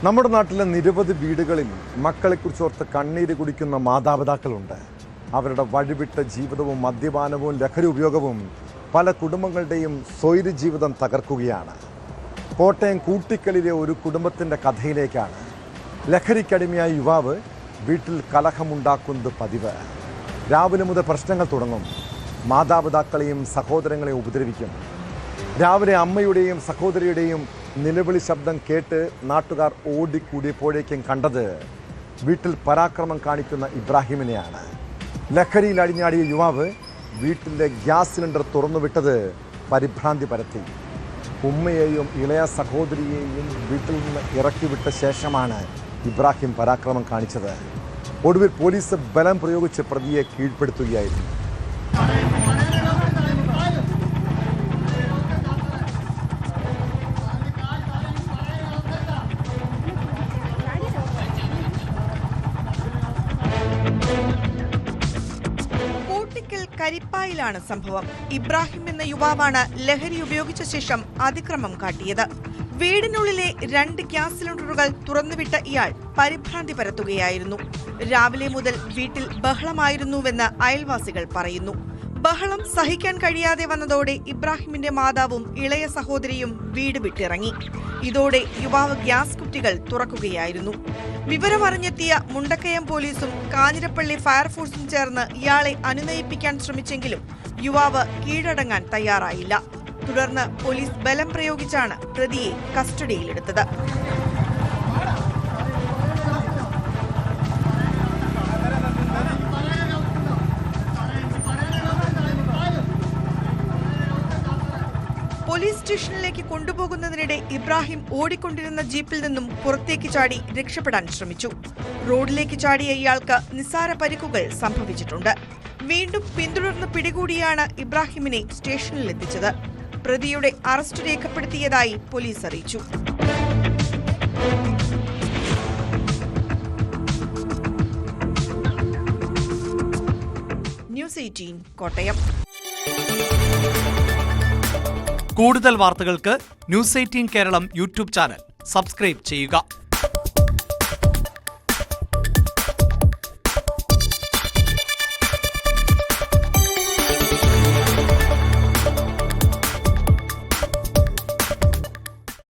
നമ്മുടെ നാട്ടിലെ നിരവധി വീടുകളിൽ മക്കളെക്കുറിച്ചോർത്ത് കണ്ണീര് കുടിക്കുന്ന മാതാപിതാക്കളുണ്ട്. അവരുടെ വഴിവിട്ട ജീവിതവും മദ്യപാനവും ലഹരി ഉപയോഗവും പല കുടുംബങ്ങളുടെയും സ്വൈര ജീവിതം തകർക്കുകയാണ്. കോട്ടയം കൂട്ടിക്കലിലെ ഒരു കുടുംബത്തിൻ്റെ കഥയിലേക്കാണ്. ലഹരിക്കടിമയായ യുവാവ് വീട്ടിൽ കലഹമുണ്ടാക്കുന്നത് പതിവ്. രാവിലെ മുതൽ പ്രശ്നങ്ങൾ തുടങ്ങും. മാതാപിതാക്കളെയും സഹോദരങ്ങളെയും ഉപദ്രവിക്കും. രാവിലെ അമ്മയുടെയും സഹോദരിയുടെയും നിലവിളി ശബ്ദം കേട്ട് നാട്ടുകാർ ഓടിക്കൂടിയപ്പോഴേക്കും കണ്ടത് വീട്ടിൽ പരാക്രമം കാണിക്കുന്ന ഇബ്രാഹിമിനെയാണ്. ലഹരിയിൽ അടിഞ്ഞാടിയ യുവാവ് വീട്ടിലെ ഗ്യാസ് സിലിണ്ടർ തുറന്നുവിട്ടത് പരിഭ്രാന്തി പരത്തി. ഉമ്മയെയും ഇളയ സഹോദരിയെയും വീട്ടിൽ നിന്ന് ഇറക്കിവിട്ട ശേഷമാണ് ഇബ്രാഹിം പരാക്രമം കാണിച്ചത്. ഒടുവിൽ പോലീസ് ബലം പ്രയോഗിച്ച് പ്രതിയെ കീഴ്പ്പെടുത്തുകയായിരുന്നു. കരിപ്പായിലാണ് സംഭവം. ഇബ്രാഹിം എന്ന യുവാവാണ് ലഹരി ഉപയോഗിച്ച ശേഷം അതിക്രമം കാട്ടിയത്. വീടിനുള്ളിലെ 2 ഗ്യാസ് സിലിണ്ടറുകൾ തുറന്നുവിട്ട ഇയാൾ പരിഭ്രാന്തി പരത്തുകയായിരുന്നു. രാവിലെ മുതൽ വീട്ടിൽ ബഹളമായിരുന്നുവെന്ന് അയൽവാസികൾ പറയുന്നു. ബഹളം സഹിക്കാൻ കഴിയാതെ വന്നതോടെ ഇബ്രാഹിമിന്റെ മാതാവും ഇളയ സഹോദരിയും വീട് വിട്ടിറങ്ങി. ഇതോടെ യുവാവ് ഗ്യാസ് കുറ്റികൾ തുറക്കുകയായിരുന്നു. വിവരമറിഞ്ഞെത്തിയ മുണ്ടക്കയം പോലീസും കാഞ്ഞിരപ്പള്ളി ഫയർഫോഴ്സും ചേർന്ന് ഇയാളെ അനുനയിപ്പിക്കാൻ ശ്രമിച്ചെങ്കിലും യുവാവ് കീഴടങ്ങാൻ തയ്യാറായില്ല. തുടർന്ന് പോലീസ് ബലം പ്രയോഗിച്ചാണ് പ്രതിയെ കസ്റ്റഡിയിലെടുത്തത്. പോലീസ് സ്റ്റേഷനിലേക്ക് കൊണ്ടുപോകുന്നതിനിടെ ഇബ്രാഹിം ഓടിക്കൊണ്ടിരുന്ന ജീപ്പിൽ നിന്നും പുറത്തേക്ക് ചാടി രക്ഷപ്പെടാൻ ശ്രമിച്ചു. റോഡിലേക്ക് ചാടിയ ഇയാൾക്ക് നിസ്സാര പരിക്കുകൾ സംഭവിച്ചിട്ടുണ്ട്. വീണ്ടും പിന്തുടർന്ന് പിടികൂടിയാണ് ഇബ്രാഹിമിനെ സ്റ്റേഷനിലെത്തിച്ചത്. പ്രതിയുടെ അറസ്റ്റ് രേഖപ്പെടുത്തിയതായി പോലീസ് അറിയിച്ചു. ന്യൂസ് 18 കോട്ടയം. കൂടുതൽ വാർത്തകൾക്ക് news 18 Keralam YouTube channel subscribe ചെയ്യുക.